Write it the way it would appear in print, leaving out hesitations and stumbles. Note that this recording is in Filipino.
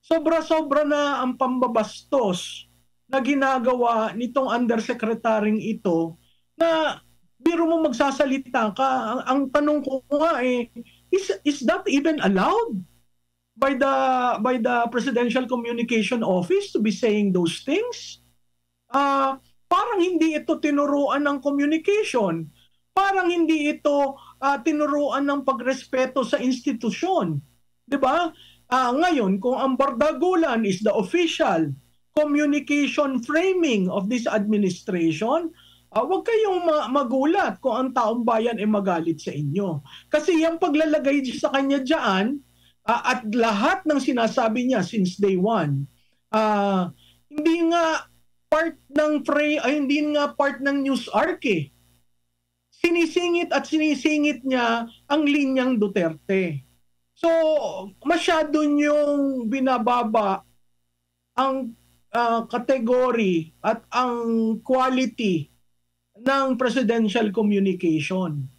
sobra-sobra na ang pambabastos na ginagawa nitong undersecretarying ito na biro mo magsasalita ka. Ang tanong ko nga is that even allowed by the Presidential Communication Office to be saying those things? Parang hindi ito tinuruan ng communication. Parang hindi ito tinuruan ng pagrespeto sa institusyon. 'Di ba? Ngayon, kung ang bardagulan is the official communication framing of this administration, huwag kayong magulat kung ang taong bayan ay magalit sa inyo. Kasi yung paglalagay sa kanya dyan, at lahat ng sinasabi niya since day one, hindi nga part ng hindi nga part ng news arc eh. Sinisingit at sinisingit niya ang linyang Duterte. So, masyado niyong binababa ang category at ang quality ng presidential communication.